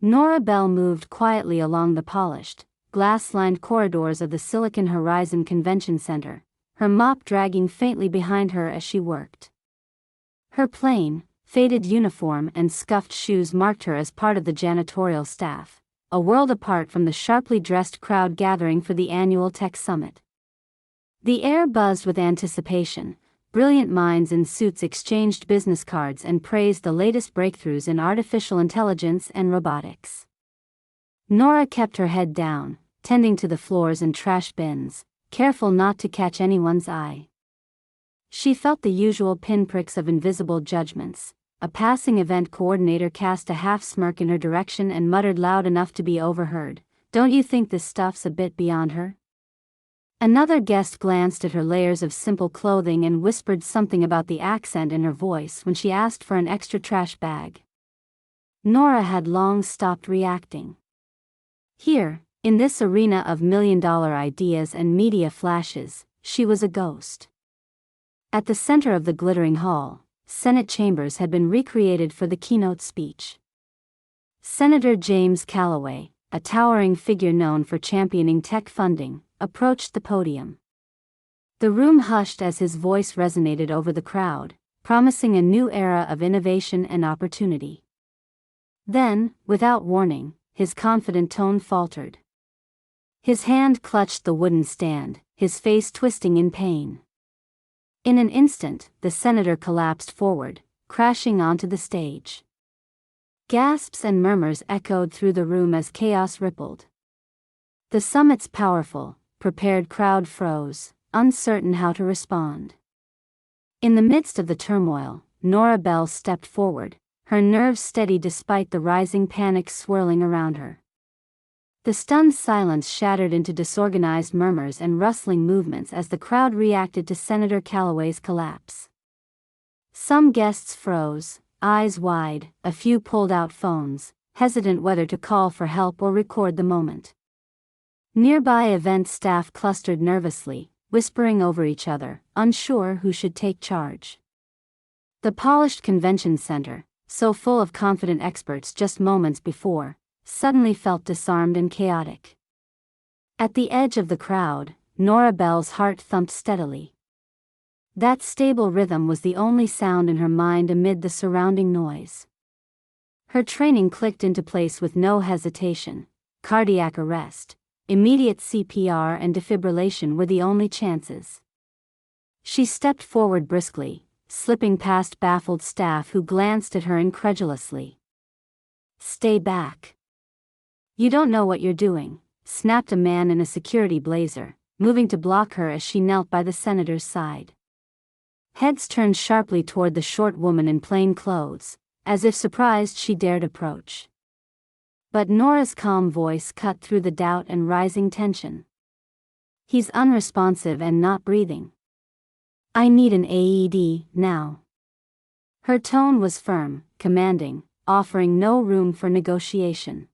Nora Bell moved quietly along the polished, glass-lined corridors of the Silicon Horizon Convention Center, her mop dragging faintly behind her as she worked. Her plain, faded uniform and scuffed shoes marked her as part of the janitorial staff, a world apart from the sharply dressed crowd gathering for the annual tech summit. The air buzzed with anticipation. Brilliant minds in suits exchanged business cards and praised the latest breakthroughs in artificial intelligence and robotics. Nora kept her head down, tending to the floors and trash bins, careful not to catch anyone's eye. She felt the usual pinpricks of invisible judgments. A passing event coordinator cast a half-smirk in her direction and muttered loud enough to be overheard, "Don't you think this stuff's a bit beyond her?" Another guest glanced at her layers of simple clothing and whispered something about the accent in her voice when she asked for an extra trash bag. Nora had long stopped reacting. Here, in this arena of million-dollar ideas and media flashes, she was a ghost. At the center of the glittering hall, Senate chambers had been recreated for the keynote speech. Senator James Callaway, a towering figure known for championing tech funding, approached the podium. The room hushed as his voice resonated over the crowd, promising a new era of innovation and opportunity. Then, without warning, his confident tone faltered. His hand clutched the wooden stand, his face twisting in pain. In an instant, the senator collapsed forward, crashing onto the stage. Gasps and murmurs echoed through the room as chaos rippled. The summit's powerful, prepared crowd froze, uncertain how to respond. In the midst of the turmoil, Nora Bell stepped forward, her nerves steady despite the rising panic swirling around her. The stunned silence shattered into disorganized murmurs and rustling movements as the crowd reacted to Senator Callaway's collapse. Some guests froze, eyes wide, a few pulled out phones, hesitant whether to call for help or record the moment. Nearby event staff clustered nervously, whispering over each other, unsure who should take charge. The polished convention center, so full of confident experts just moments before, suddenly felt disarmed and chaotic. At the edge of the crowd, Nora Bell's heart thumped steadily. That stable rhythm was the only sound in her mind amid the surrounding noise. Her training clicked into place with no hesitation. Cardiac arrest, immediate CPR and defibrillation were the only chances. She stepped forward briskly, slipping past baffled staff who glanced at her incredulously. "Stay back. You don't know what you're doing," snapped a man in a security blazer, moving to block her as she knelt by the senator's side. Heads turned sharply toward the short woman in plain clothes, as if surprised she dared approach. But Nora's calm voice cut through the doubt and rising tension. "He's unresponsive and not breathing. I need an AED, now." Her tone was firm, commanding, offering no room for negotiation.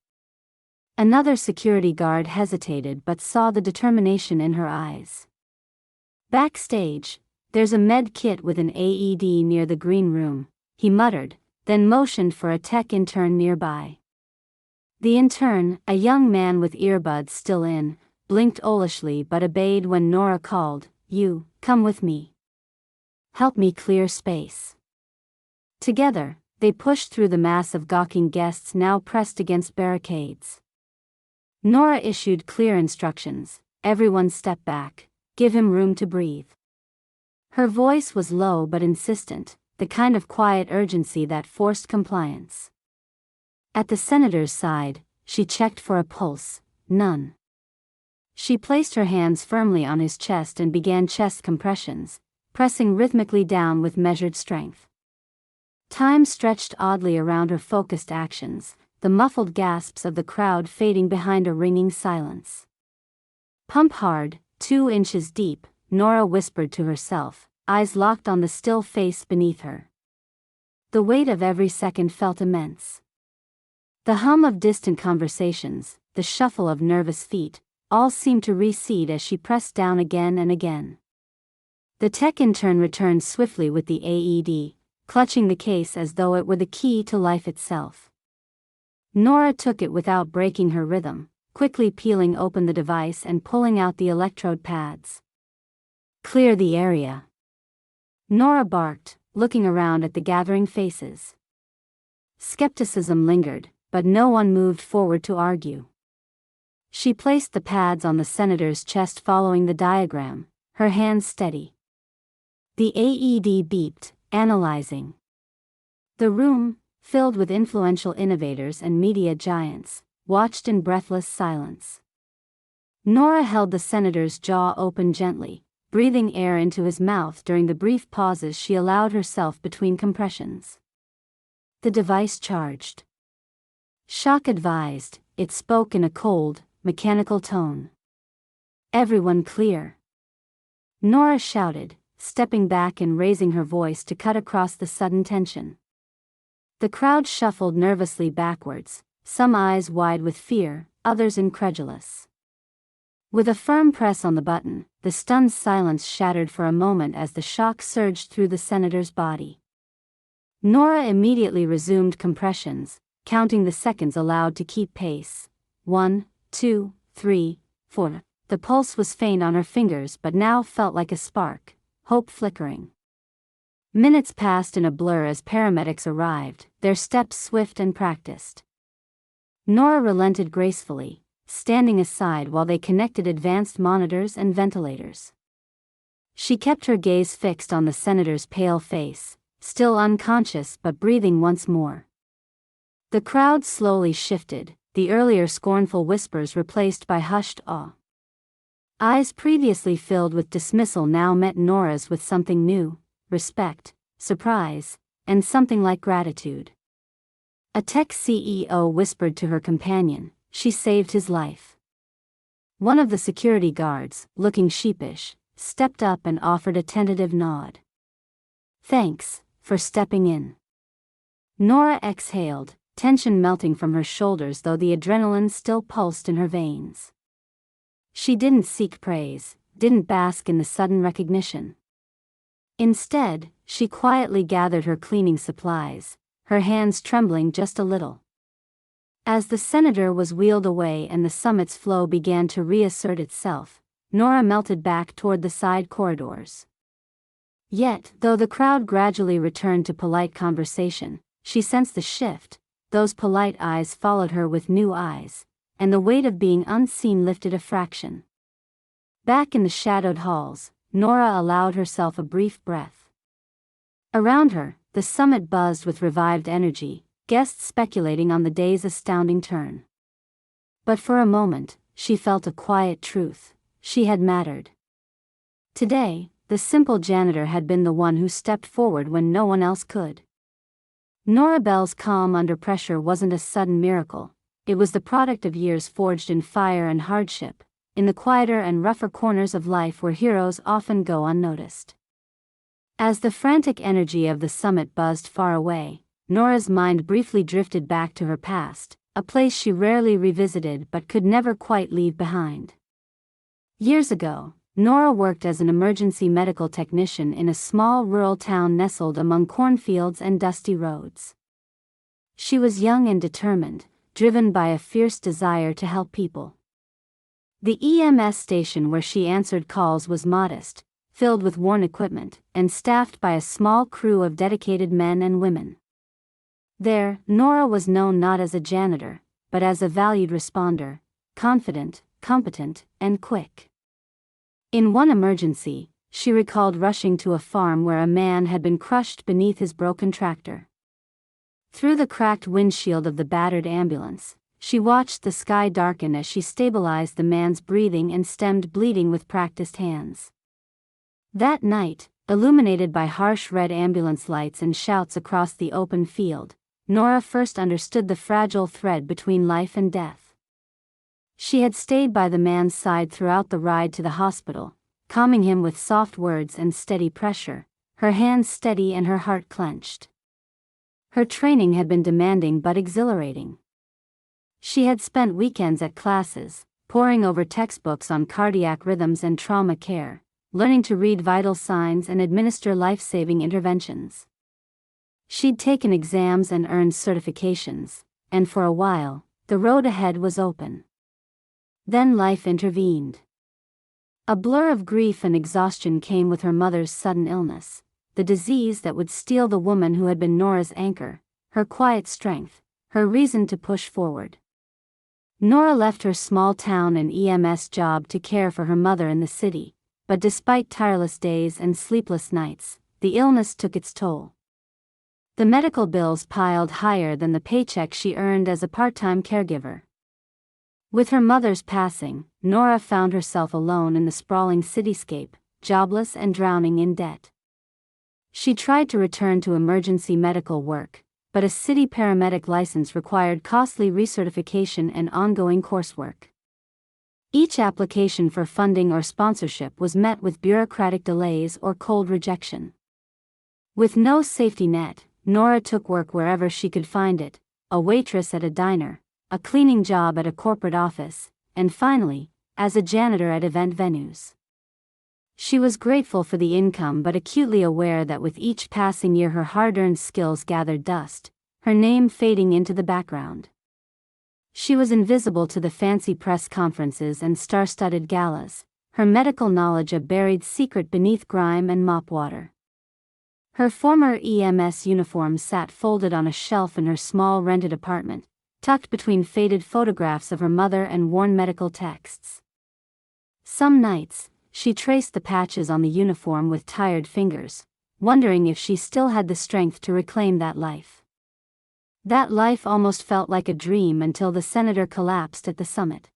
Another security guard hesitated but saw the determination in her eyes. "Backstage, there's a med kit with an AED near the green room," he muttered, then motioned for a tech intern nearby. The intern, a young man with earbuds still in, blinked owlishly but obeyed when Nora called, "You, come with me. Help me clear space." Together, they pushed through the mass of gawking guests now pressed against barricades. Nora issued clear instructions: "Everyone step back, give him room to breathe." Her voice was low but insistent, the kind of quiet urgency that forced compliance. At the senator's side, she checked for a pulse. None. She placed her hands firmly on his chest and began chest compressions, pressing rhythmically down with measured strength. Time stretched oddly around her focused actions, the muffled gasps of the crowd fading behind a ringing silence. "Pump hard, 2 inches deep," Nora whispered to herself, eyes locked on the still face beneath her. The weight of every second felt immense. The hum of distant conversations, the shuffle of nervous feet, all seemed to recede as she pressed down again and again. The tech intern returned swiftly with the AED, clutching the case as though it were the key to life itself. Nora took it without breaking her rhythm, quickly peeling open the device and pulling out the electrode pads. "Clear the area," Nora barked, looking around at the gathering faces. Skepticism lingered, but no one moved forward to argue. She placed the pads on the senator's chest following the diagram, her hands steady. The AED beeped, analyzing. The room, filled with influential innovators and media giants, watched in breathless silence. Nora held the senator's jaw open gently, breathing air into his mouth during the brief pauses she allowed herself between compressions. The device charged. "Shock advised," it spoke in a cold, mechanical tone. "Everyone clear," Nora shouted, stepping back and raising her voice to cut across the sudden tension. The crowd shuffled nervously backwards, some eyes wide with fear, others incredulous. With a firm press on the button, the stunned silence shattered for a moment as the shock surged through the senator's body. Nora immediately resumed compressions, counting the seconds allowed to keep pace. 1, 2, 3, 4. The pulse was faint on her fingers but now felt like a spark, hope flickering. Minutes passed in a blur as paramedics arrived, their steps swift and practiced. Nora relented gracefully, standing aside while they connected advanced monitors and ventilators. She kept her gaze fixed on the senator's pale face, still unconscious but breathing once more. The crowd slowly shifted, the earlier scornful whispers replaced by hushed awe. Eyes previously filled with dismissal now met Nora's with something new: respect, surprise, and something like gratitude. A tech CEO whispered to her companion, "She saved his life." One of the security guards, looking sheepish, stepped up and offered a tentative nod. "Thanks for stepping in." Nora exhaled, tension melting from her shoulders though the adrenaline still pulsed in her veins. She didn't seek praise, didn't bask in the sudden recognition. Instead, she quietly gathered her cleaning supplies, her hands trembling just a little. As the senator was wheeled away and the summit's flow began to reassert itself, Nora melted back toward the side corridors. Yet, though the crowd gradually returned to polite conversation, she sensed the shift. Those polite eyes followed her with new eyes, and the weight of being unseen lifted a fraction. Back in the shadowed halls, Nora allowed herself a brief breath. Around her, the summit buzzed with revived energy, guests speculating on the day's astounding turn. But for a moment, she felt a quiet truth: she had mattered. Today, the simple janitor had been the one who stepped forward when no one else could. Nora Bell's calm under pressure wasn't a sudden miracle, it was the product of years forged in fire and hardship, in the quieter and rougher corners of life where heroes often go unnoticed. As the frantic energy of the summit buzzed far away, Nora's mind briefly drifted back to her past, a place she rarely revisited but could never quite leave behind. Years ago, Nora worked as an emergency medical technician in a small rural town nestled among cornfields and dusty roads. She was young and determined, driven by a fierce desire to help people. The EMS station where she answered calls was modest, filled with worn equipment, and staffed by a small crew of dedicated men and women. There, Nora was known not as a janitor, but as a valued responder, confident, competent, and quick. In one emergency, she recalled rushing to a farm where a man had been crushed beneath his broken tractor. Through the cracked windshield of the battered ambulance, she watched the sky darken as she stabilized the man's breathing and stemmed bleeding with practiced hands. That night, illuminated by harsh red ambulance lights and shouts across the open field, Nora first understood the fragile thread between life and death. She had stayed by the man's side throughout the ride to the hospital, calming him with soft words and steady pressure, her hands steady and her heart clenched. Her training had been demanding but exhilarating. She had spent weekends at classes, poring over textbooks on cardiac rhythms and trauma care, learning to read vital signs and administer life-saving interventions. She'd taken exams and earned certifications, and for a while, the road ahead was open. Then life intervened. A blur of grief and exhaustion came with her mother's sudden illness, the disease that would steal the woman who had been Nora's anchor, her quiet strength, her reason to push forward. Nora left her small town and EMS job to care for her mother in the city, but despite tireless days and sleepless nights, the illness took its toll. The medical bills piled higher than the paycheck she earned as a part-time caregiver. With her mother's passing, Nora found herself alone in the sprawling cityscape, jobless and drowning in debt. She tried to return to emergency medical work, but a city paramedic license required costly recertification and ongoing coursework. Each application for funding or sponsorship was met with bureaucratic delays or cold rejection. With no safety net, Nora took work wherever she could find it, a waitress at a diner, a cleaning job at a corporate office, and finally, as a janitor at event venues. She was grateful for the income but acutely aware that with each passing year her hard-earned skills gathered dust, her name fading into the background. She was invisible to the fancy press conferences and star-studded galas, her medical knowledge a buried secret beneath grime and mop water. Her former EMS uniform sat folded on a shelf in her small rented apartment, tucked between faded photographs of her mother and worn medical texts. Some nights, she traced the patches on the uniform with tired fingers, wondering if she still had the strength to reclaim that life. That life almost felt like a dream until the senator collapsed at the summit.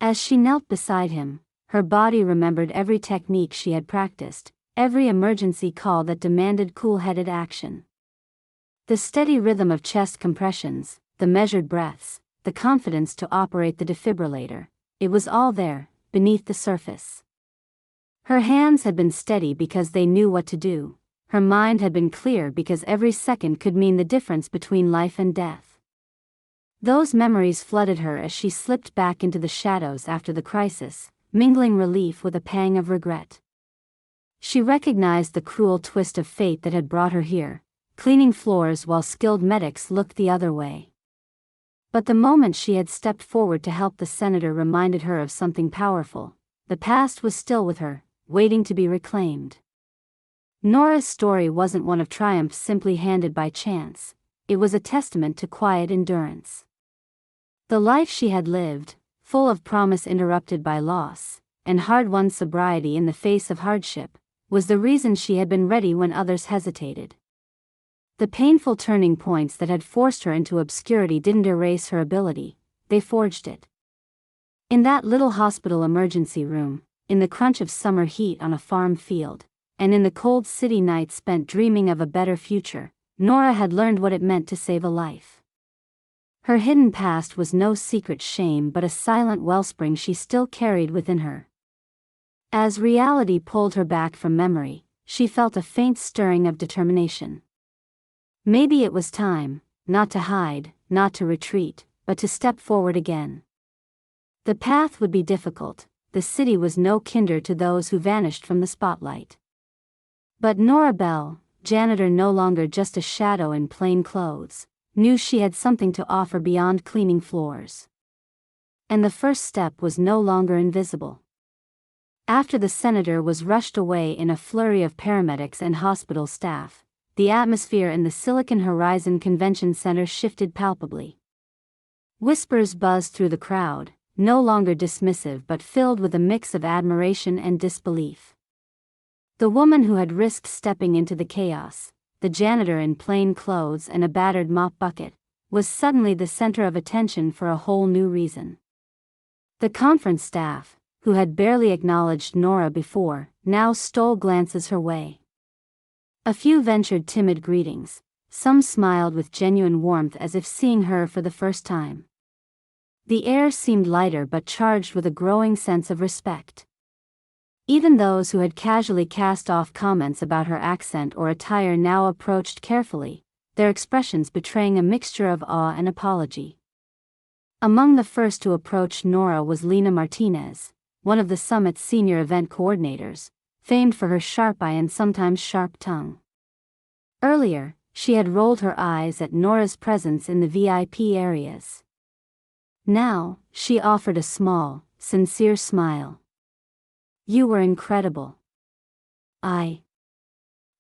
As she knelt beside him, her body remembered every technique she had practiced, every emergency call that demanded cool-headed action. The steady rhythm of chest compressions, the measured breaths, the confidence to operate the defibrillator, it was all there, beneath the surface. Her hands had been steady because they knew what to do. Her mind had been clear because every second could mean the difference between life and death. Those memories flooded her as she slipped back into the shadows after the crisis, mingling relief with a pang of regret. She recognized the cruel twist of fate that had brought her here, cleaning floors while skilled medics looked the other way. But the moment she had stepped forward to help the senator reminded her of something powerful. The past was still with her, waiting to be reclaimed. Nora's story wasn't one of triumph simply handed by chance, it was a testament to quiet endurance. The life she had lived, full of promise interrupted by loss, and hard-won sobriety in the face of hardship, was the reason she had been ready when others hesitated. The painful turning points that had forced her into obscurity didn't erase her ability, they forged it. In that little hospital emergency room, in the crunch of summer heat on a farm field, and in the cold city nights spent dreaming of a better future, Nora had learned what it meant to save a life. Her hidden past was no secret shame but a silent wellspring she still carried within her. As reality pulled her back from memory, she felt a faint stirring of determination. Maybe it was time, not to hide, not to retreat, but to step forward again. The path would be difficult, the city was no kinder to those who vanished from the spotlight. But Nora Bell, janitor no longer just a shadow in plain clothes, knew she had something to offer beyond cleaning floors. And the first step was no longer invisible. After the senator was rushed away in a flurry of paramedics and hospital staff, the atmosphere in the Silicon Horizon Convention Center shifted palpably. Whispers buzzed through the crowd, no longer dismissive but filled with a mix of admiration and disbelief. The woman who had risked stepping into the chaos, the janitor in plain clothes and a battered mop bucket, was suddenly the center of attention for a whole new reason. The conference staff, who had barely acknowledged Nora before, now stole glances her way. A few ventured timid greetings, some smiled with genuine warmth as if seeing her for the first time. The air seemed lighter but charged with a growing sense of respect. Even those who had casually cast off comments about her accent or attire now approached carefully, their expressions betraying a mixture of awe and apology. Among the first to approach Nora was Lena Martinez, one of the summit's senior event coordinators, famed for her sharp eye and sometimes sharp tongue. Earlier, She had rolled her eyes at Nora's presence in the VIP areas. Now, she offered a small, sincere smile. "You were incredible. I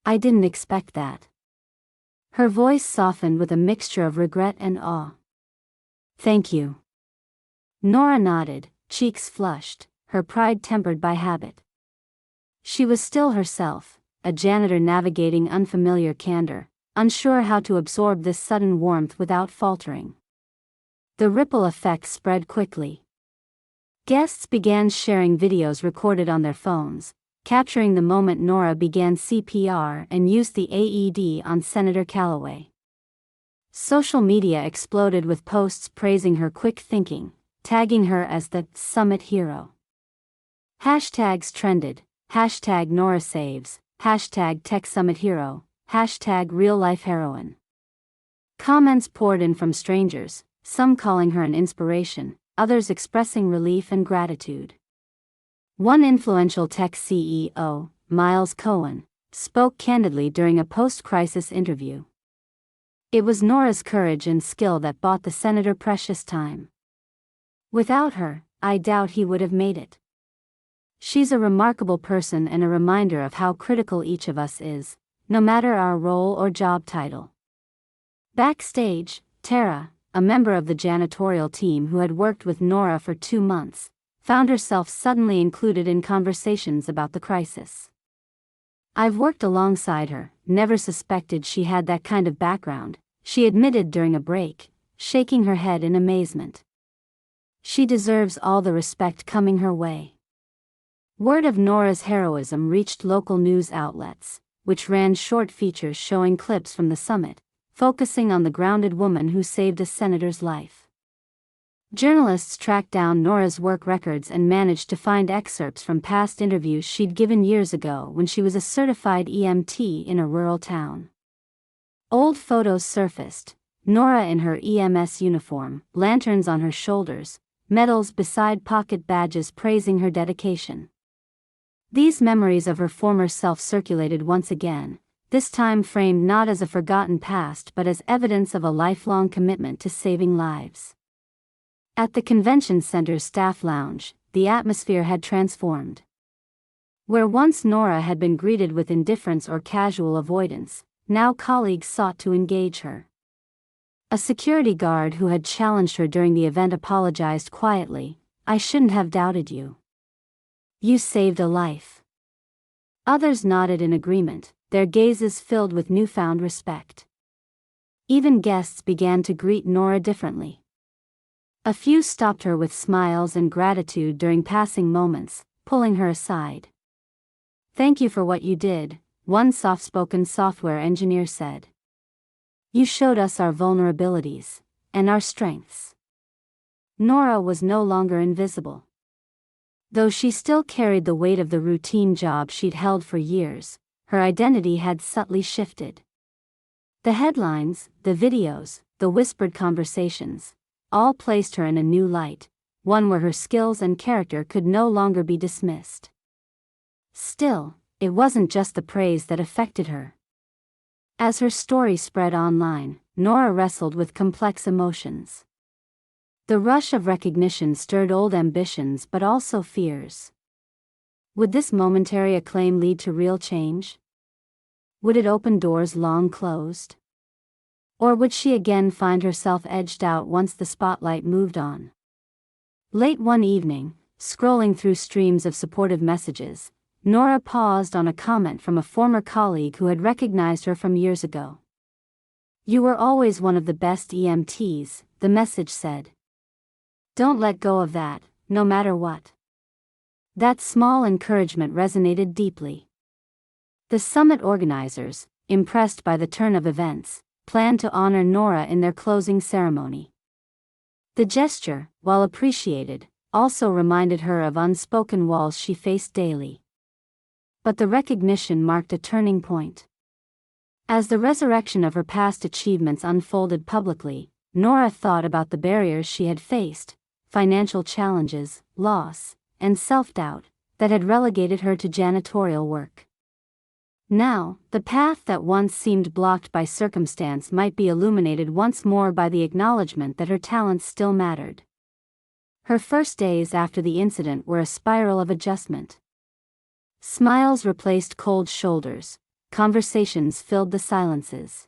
didn't expect that." Her voice softened with a mixture of regret and awe. "Thank you." Nora nodded, cheeks flushed, her pride tempered by habit. She was still herself, a janitor navigating unfamiliar candor, unsure how to absorb this sudden warmth without faltering. The ripple effect spread quickly. Guests began sharing videos recorded on their phones, capturing the moment Nora began CPR and used the AED on Senator Calloway. Social media exploded with posts praising her quick thinking, tagging her as the summit hero. Hashtags trended, hashtag Nora saves, hashtag tech summit hero, hashtag real life heroine. Comments poured in from strangers, some calling her an inspiration, others expressing relief and gratitude. One influential tech CEO, Miles Cohen, spoke candidly during a post-crisis interview. "It was Nora's courage and skill that bought the senator precious time. Without her, I doubt he would have made it. She's a remarkable person and a reminder of how critical each of us is, no matter our role or job title." Backstage, Tara, a member of the janitorial team who had worked with Nora for 2 months, found herself suddenly included in conversations about the crisis. "I've worked alongside her, never suspected she had that kind of background," she admitted during a break, shaking her head in amazement. "She deserves all the respect coming her way." Word of Nora's heroism reached local news outlets, which ran short features showing clips from the summit, focusing on the grounded woman who saved a senator's life. Journalists tracked down Nora's work records and managed to find excerpts from past interviews she'd given years ago when she was a certified EMT in a rural town. Old photos surfaced, Nora in her EMS uniform, lanterns on her shoulders, medals beside pocket badges praising her dedication. These memories of her former self circulated once again, this time framed not as a forgotten past but as evidence of a lifelong commitment to saving lives. At the convention center's staff lounge, the atmosphere had transformed. Where once Nora had been greeted with indifference or casual avoidance, now colleagues sought to engage her. A security guard who had challenged her during the event apologized quietly, "I shouldn't have doubted you. You saved a life." Others nodded in agreement, their gazes filled with newfound respect. Even guests began to greet Nora differently. A few stopped her with smiles and gratitude during passing moments, pulling her aside. "Thank you for what you did," one soft-spoken software engineer said. "You showed us our vulnerabilities, and our strengths." Nora was no longer invisible. Though she still carried the weight of the routine job she'd held for years, her identity had subtly shifted. The headlines, the videos, the whispered conversations, all placed her in a new light, one where her skills and character could no longer be dismissed. Still, it wasn't just the praise that affected her. As her story spread online, Nora wrestled with complex emotions. The rush of recognition stirred old ambitions but also fears. Would this momentary acclaim lead to real change? Would it open doors long closed? Or would she again find herself edged out once the spotlight moved on? Late one evening, scrolling through streams of supportive messages, Nora paused on a comment from a former colleague who had recognized her from years ago. "You were always one of the best EMTs," the message said. "Don't let go of that, no matter what." That small encouragement resonated deeply. The summit organizers, impressed by the turn of events, planned to honor Nora in their closing ceremony. The gesture, while appreciated, also reminded her of unspoken walls she faced daily. But the recognition marked a turning point. As the resurrection of her past achievements unfolded publicly, Nora thought about the barriers she had faced, financial challenges, loss, and self-doubt, that had relegated her to janitorial work. Now, the path that once seemed blocked by circumstance might be illuminated once more by the acknowledgement that her talents still mattered. Her first days after the incident were a spiral of adjustment. Smiles replaced cold shoulders, conversations filled the silences.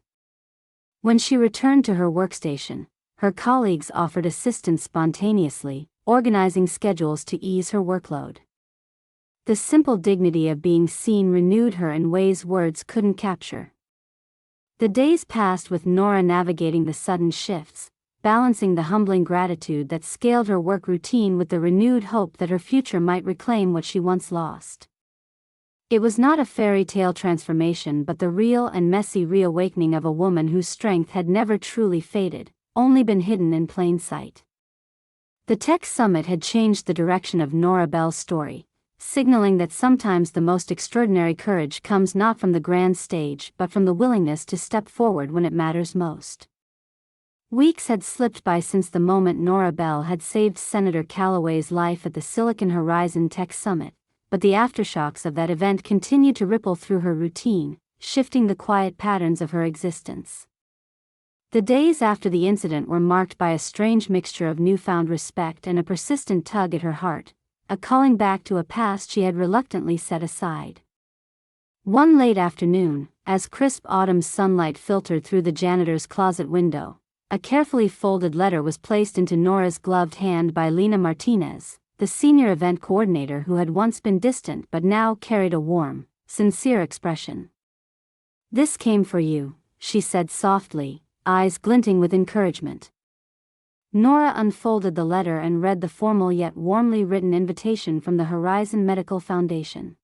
When she returned to her workstation, her colleagues offered assistance spontaneously, organizing schedules to ease her workload. The simple dignity of being seen renewed her in ways words couldn't capture. The days passed with Nora navigating the sudden shifts, balancing the humbling gratitude that scaled her work routine with the renewed hope that her future might reclaim what she once lost. It was not a fairy tale transformation but the real and messy reawakening of a woman whose strength had never truly faded, only been hidden in plain sight. The Tech Summit had changed the direction of Nora Bell's story, signaling that sometimes the most extraordinary courage comes not from the grand stage but from the willingness to step forward when it matters most. Weeks had slipped by since the moment Nora Bell had saved Senator Calloway's life at the Silicon Horizon Tech Summit, but the aftershocks of that event continued to ripple through her routine, shifting the quiet patterns of her existence. The days after the incident were marked by a strange mixture of newfound respect and a persistent tug at her heart, a calling back to a past she had reluctantly set aside. One late afternoon, as crisp autumn sunlight filtered through the janitor's closet window, a carefully folded letter was placed into Nora's gloved hand by Lena Martinez, the senior event coordinator who had once been distant but now carried a warm, sincere expression. "This came for you," she said softly, eyes glinting with encouragement. Nora unfolded the letter and read the formal yet warmly written invitation from the Horizon Medical Foundation.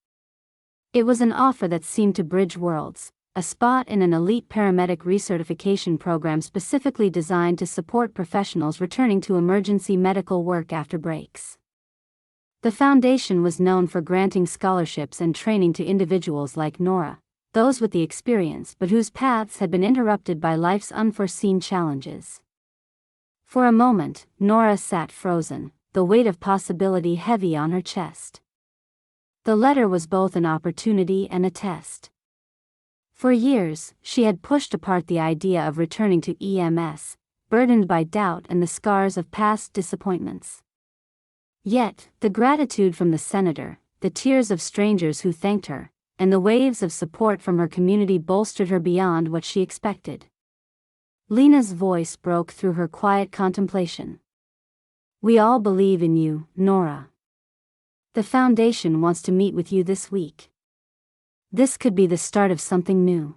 It was an offer that seemed to bridge worlds, a spot in an elite paramedic recertification program specifically designed to support professionals returning to emergency medical work after breaks. The foundation was known for granting scholarships and training to individuals like Nora, those with the experience but whose paths had been interrupted by life's unforeseen challenges. For a moment, Nora sat frozen, the weight of possibility heavy on her chest. The letter was both an opportunity and a test. For years, she had pushed apart the idea of returning to EMS, burdened by doubt and the scars of past disappointments. Yet, the gratitude from the senator, the tears of strangers who thanked her, and the waves of support from her community bolstered her beyond what she expected. Lena's voice broke through her quiet contemplation. "We all believe in you, Nora. The foundation wants to meet with you this week. This could be the start of something new."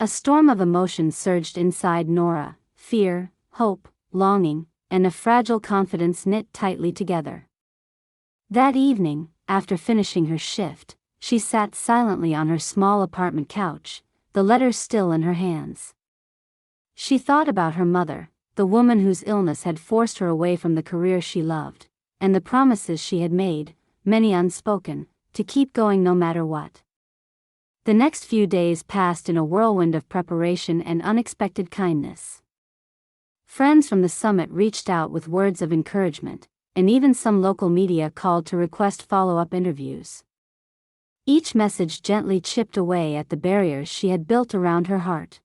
A storm of emotion surged inside Nora, fear, hope, longing, and a fragile confidence knit tightly together. That evening, after finishing her shift, she sat silently on her small apartment couch, the letter still in her hands. She thought about her mother, the woman whose illness had forced her away from the career she loved, and the promises she had made, many unspoken, to keep going no matter what. The next few days passed in a whirlwind of preparation and unexpected kindness. Friends from the summit reached out with words of encouragement, and even some local media called to request follow-up interviews. Each message gently chipped away at the barriers she had built around her heart.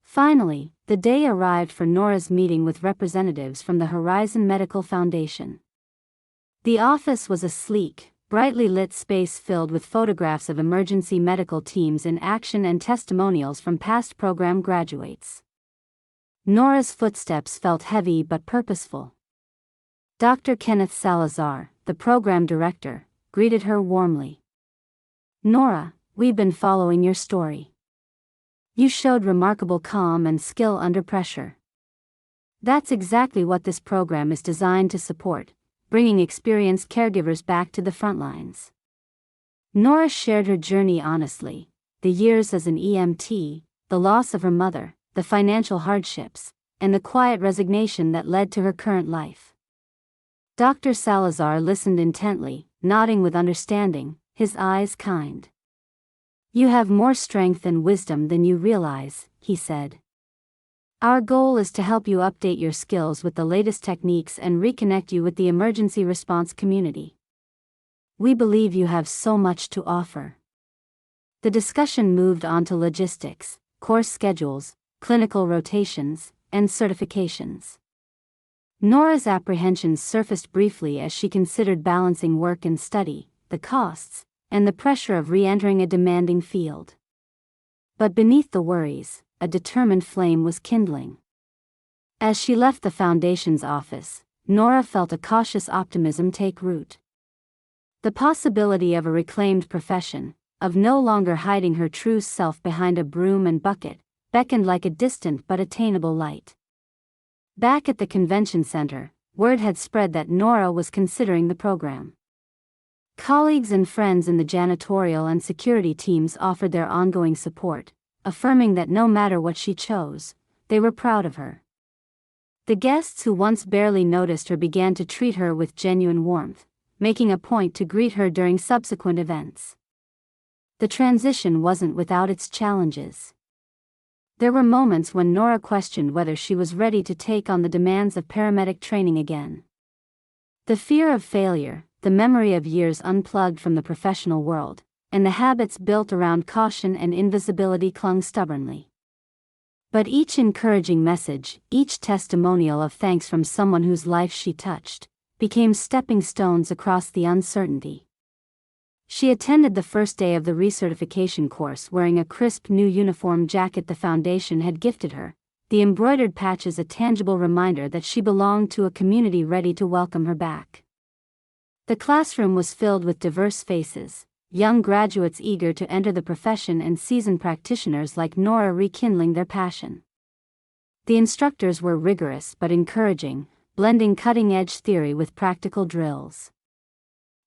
Finally, the day arrived for Nora's meeting with representatives from the Horizon Medical Foundation. The office was a sleek, brightly lit space filled with photographs of emergency medical teams in action and testimonials from past program graduates. Nora's footsteps felt heavy but purposeful. Dr. Kenneth Salazar, the program director, greeted her warmly. "Nora, we've been following your story. You showed remarkable calm and skill under pressure. That's exactly what this program is designed to support, bringing experienced caregivers back to the front lines." Nora shared her journey honestly, the years as an EMT, the loss of her mother, the financial hardships, and the quiet resignation that led to her current life. Dr. Salazar listened intently, nodding with understanding, his eyes kind. "You have more strength and wisdom than you realize," he said. "Our goal is to help you update your skills with the latest techniques and reconnect you with the emergency response community. We believe you have so much to offer." The discussion moved on to logistics, course schedules, clinical rotations, and certifications. Nora's apprehensions surfaced briefly as she considered balancing work and study, the costs, and the pressure of re-entering a demanding field. But beneath the worries, a determined flame was kindling. As she left the Foundation's office, Nora felt a cautious optimism take root. The possibility of a reclaimed profession, of no longer hiding her true self behind a broom and bucket, beckoned like a distant but attainable light. Back at the convention center, word had spread that Nora was considering the program. Colleagues and friends in the janitorial and security teams offered their ongoing support, affirming that no matter what she chose, they were proud of her. The guests who once barely noticed her began to treat her with genuine warmth, making a point to greet her during subsequent events. The transition wasn't without its challenges. There were moments when Nora questioned whether she was ready to take on the demands of paramedic training again. The fear of failure, the memory of years unplugged from the professional world, and the habits built around caution and invisibility clung stubbornly. But each encouraging message, each testimonial of thanks from someone whose life she touched, became stepping stones across the uncertainty. She attended the first day of the recertification course wearing a crisp new uniform jacket the Foundation had gifted her, the embroidered patches a tangible reminder that she belonged to a community ready to welcome her back. The classroom was filled with diverse faces, young graduates eager to enter the profession and seasoned practitioners like Nora rekindling their passion. The instructors were rigorous but encouraging, blending cutting-edge theory with practical drills.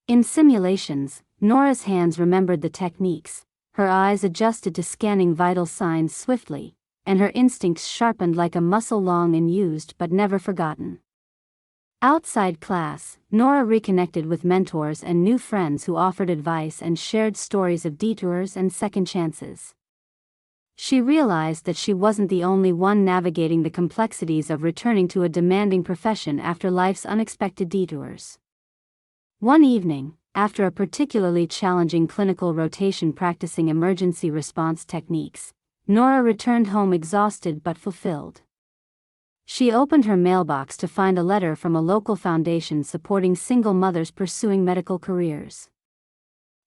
In simulations, Nora's hands remembered the techniques, her eyes adjusted to scanning vital signs swiftly, and her instincts sharpened like a muscle long and used but never forgotten. Outside class, Nora reconnected with mentors and new friends who offered advice and shared stories of detours and second chances. She realized that she wasn't the only one navigating the complexities of returning to a demanding profession after life's unexpected detours. One evening, after a particularly challenging clinical rotation practicing emergency response techniques, Nora returned home exhausted but fulfilled. She opened her mailbox to find a letter from a local foundation supporting single mothers pursuing medical careers.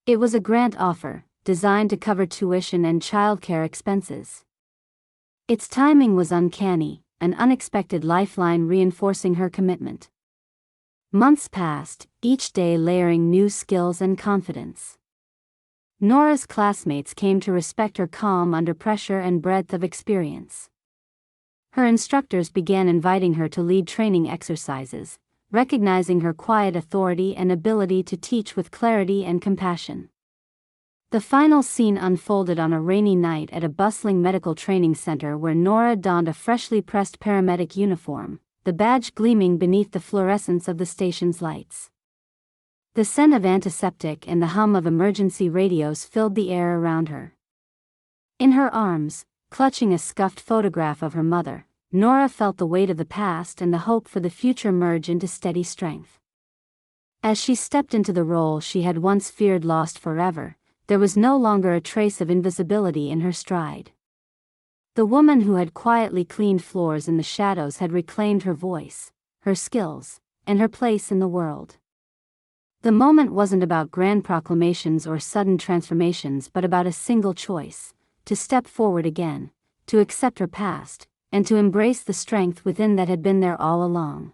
It was a grant offer, designed to cover tuition and childcare expenses. Its timing was uncanny, an unexpected lifeline reinforcing her commitment. Months passed, each day layering new skills and confidence. Nora's classmates came to respect her calm under pressure and breadth of experience. Her instructors began inviting her to lead training exercises, recognizing her quiet authority and ability to teach with clarity and compassion. The final scene unfolded on a rainy night at a bustling medical training center where Nora donned a freshly pressed paramedic uniform, the badge gleaming beneath the fluorescence of the station's lights. The scent of antiseptic and the hum of emergency radios filled the air around her. In her arms, clutching a scuffed photograph of her mother, Nora felt the weight of the past and the hope for the future merge into steady strength. As she stepped into the role she had once feared lost forever, there was no longer a trace of invisibility in her stride. The woman who had quietly cleaned floors in the shadows had reclaimed her voice, her skills, and her place in the world. The moment wasn't about grand proclamations or sudden transformations but about a single choice: to step forward again, to accept her past, and to embrace the strength within that had been there all along.